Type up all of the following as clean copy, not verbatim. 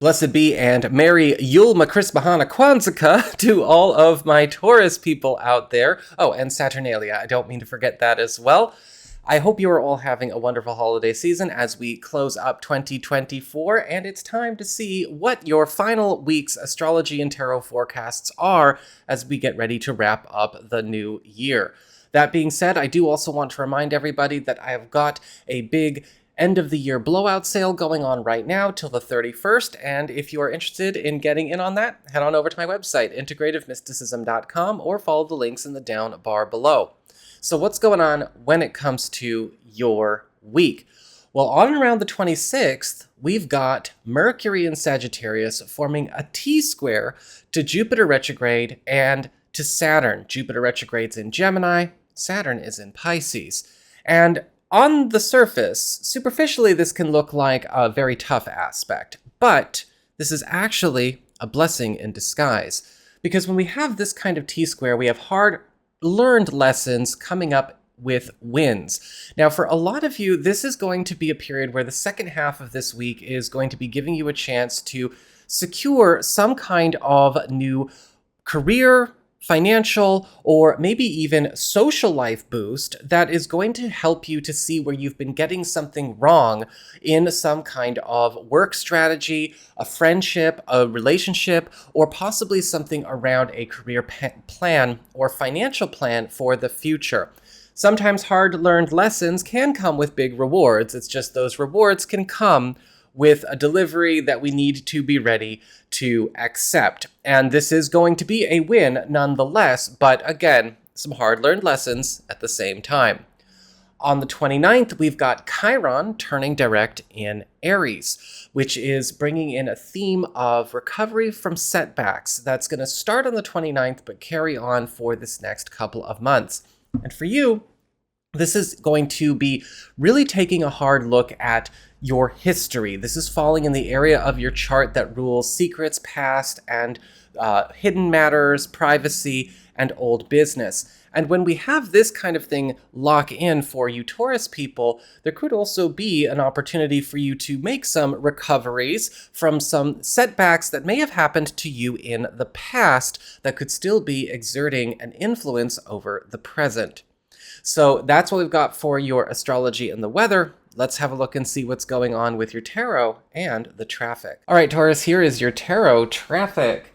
Blessed be and Merry Yule Mahana Kwanzaa to all of my Taurus people out there. Oh, and Saturnalia, I don't mean to forget that as well. I hope you are all having a wonderful holiday season as we close up 2024, and it's time to see what your final week's astrology and tarot forecasts are as we get ready to wrap up the new year. That being said, I do also want to remind everybody that I have got a big end of the year blowout sale going on right now till the 31st, and if you are interested in getting in on that, head on over to my website, integrativemysticism.com, or follow the links in the down bar below. So what's going on when it comes to your week? Well, on and around the 26th, we've got Mercury in Sagittarius forming a T-square to Jupiter retrograde and to Saturn. Jupiter retrogrades in Gemini, Saturn is in Pisces. And on the surface, superficially, this can look like a very tough aspect, but this is actually a blessing in disguise. Because when we have this kind of T-square, we have hard-learned lessons coming up with wins. Now, for a lot of you, this is going to be a period where the second half of this week is going to be giving you a chance to secure some kind of new career, financial, or maybe even social life boost that is going to help you to see where you've been getting something wrong in some kind of work strategy, a friendship, a relationship, or possibly something around a career plan or financial plan for the future. Sometimes hard-learned lessons can come with big rewards. It's just those rewards can come with a delivery that we need to be ready to accept. And this is going to be a win nonetheless, but again, some hard-learned lessons at the same time. On the 29th, we've got Chiron turning direct in Aries, which is bringing in a theme of recovery from setbacks. That's going to start on the 29th, but carry on for this next couple of months. And for you, this is going to be really taking a hard look at your history. This is falling in the area of your chart that rules secrets, past, and hidden matters, privacy, and old business. And when we have this kind of thing lock in for you Taurus people, there could also be an opportunity for you to make some recoveries from some setbacks that may have happened to you in the past that could still be exerting an influence over the present. So that's what we've got for your astrology and the weather. Let's have a look and see what's going on with your tarot and the traffic. All right, Taurus, here is your tarot traffic.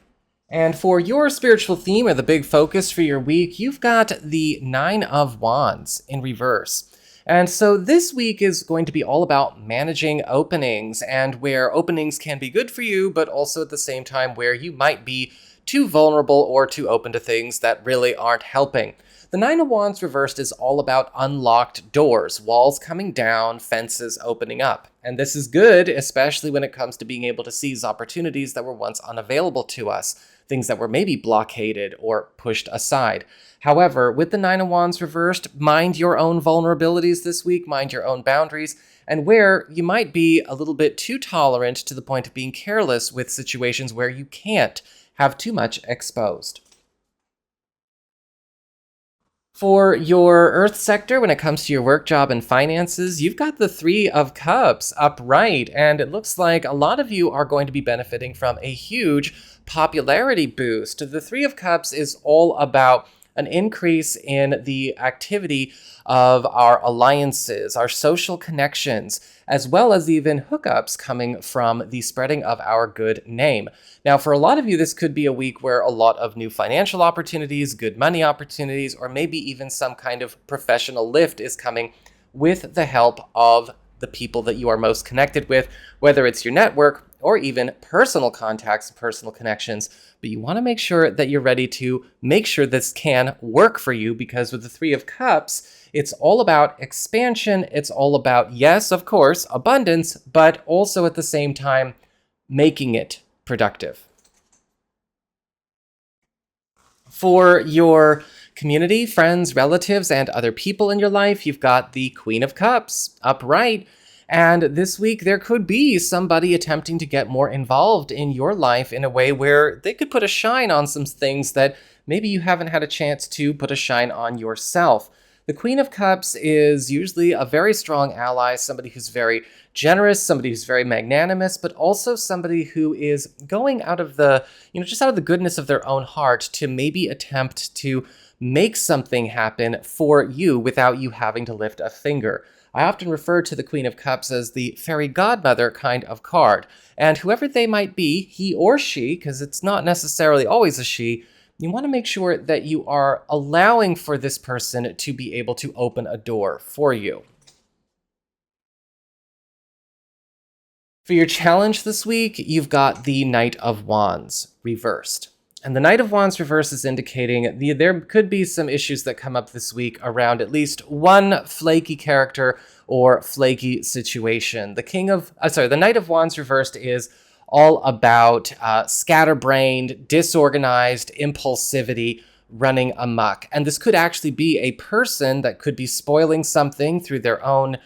And for your spiritual theme or the big focus for your week, you've got the Nine of Wands in reverse. And so this week is going to be all about managing openings and where openings can be good for you, but also at the same time where you might be too vulnerable or too open to things that really aren't helping. The Nine of Wands reversed is all about unlocked doors, walls coming down, fences opening up. And this is good, especially when it comes to being able to seize opportunities that were once unavailable to us, things that were maybe blockaded or pushed aside. However, with the Nine of Wands reversed, mind your own vulnerabilities this week, mind your own boundaries, and where you might be a little bit too tolerant to the point of being careless with situations where you can't have too much exposed. For your Earth sector, when it comes to your work, job, and finances, you've got the Three of Cups upright, and it looks like a lot of you are going to be benefiting from a huge popularity boost. The Three of Cups is all about an increase in the activity of our alliances, our social connections, as well as even hookups coming from the spreading of our good name. Now, for a lot of you, this could be a week where a lot of new financial opportunities, good money opportunities, or maybe even some kind of professional lift is coming with the help of the people that you are most connected with, whether it's your network or even personal contacts and personal connections. But you want to make sure that you're ready to make sure this can work for you, because with the Three of Cups, it's all about expansion. It's all about, yes, of course, abundance, but also at the same time, making it productive. For your community, friends, relatives, and other people in your life, you've got the Queen of Cups upright. And this week, there could be somebody attempting to get more involved in your life in a way where they could put a shine on some things that maybe you haven't had a chance to put a shine on yourself. The Queen of Cups is usually a very strong ally, somebody who's very generous, somebody who's very magnanimous, but also somebody who is going out of the, just out of the goodness of their own heart to maybe attempt to make something happen for you without you having to lift a finger. I often refer to the Queen of Cups as the fairy godmother kind of card. And whoever they might be, he or she, because it's not necessarily always a she, you want to make sure that you are allowing for this person to be able to open a door for you. For your challenge this week, you've got the Knight of Wands reversed. And the Knight of Wands reverse is indicating there could be some issues that come up this week around at least one flaky character or flaky situation. The Knight of Wands reversed is all about scatterbrained, disorganized impulsivity running amok. And this could actually be a person that could be spoiling something through their own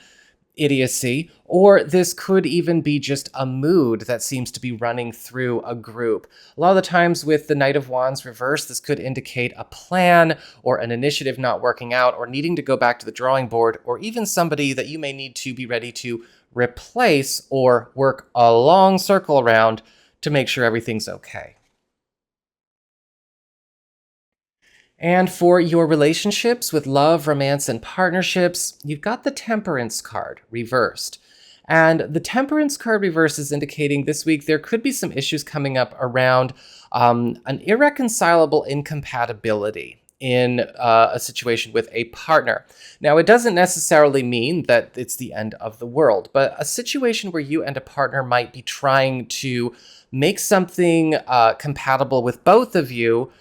idiocy, or this could even be just a mood that seems to be running through a group. A lot of the times with the Knight of Wands reversed, this could indicate a plan or an initiative not working out or needing to go back to the drawing board, or even somebody that you may need to be ready to replace or work a long circle around to make sure everything's okay. And for your relationships with love, romance, and partnerships, you've got the Temperance card reversed. And the Temperance card reverse is indicating this week there could be some issues coming up around an irreconcilable incompatibility in a situation with a partner. Now, it doesn't necessarily mean that it's the end of the world, but a situation where you and a partner might be trying to make something compatible with both of you,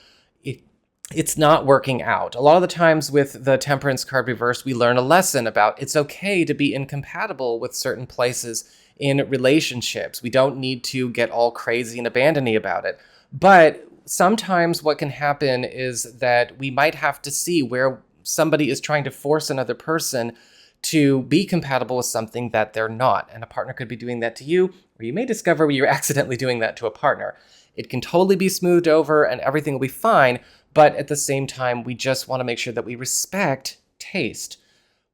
it's not working out. A lot of the times with the Temperance card reversed, we learn a lesson about it's okay to be incompatible with certain places in relationships. We don't need to get all crazy and abandony about it. But sometimes what can happen is that we might have to see where somebody is trying to force another person to be compatible with something that they're not. And a partner could be doing that to you, or you may discover where you're accidentally doing that to a partner. It can totally be smoothed over and everything will be fine, but at the same time, we just want to make sure that we respect taste.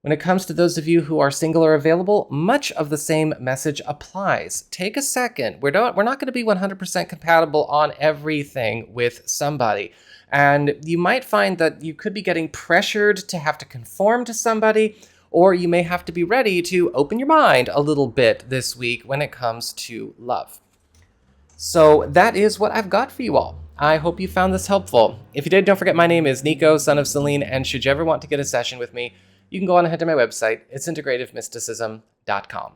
When it comes to those of you who are single or available, much of the same message applies. Take a second. We're not going to be 100% compatible on everything with somebody. And you might find that you could be getting pressured to have to conform to somebody, or you may have to be ready to open your mind a little bit this week when it comes to love. So that is what I've got for you all. I hope you found this helpful. If you did, don't forget my name is Nico, Son of Selene, and should you ever want to get a session with me, you can go on ahead to my website. It's integrativemysticism.com.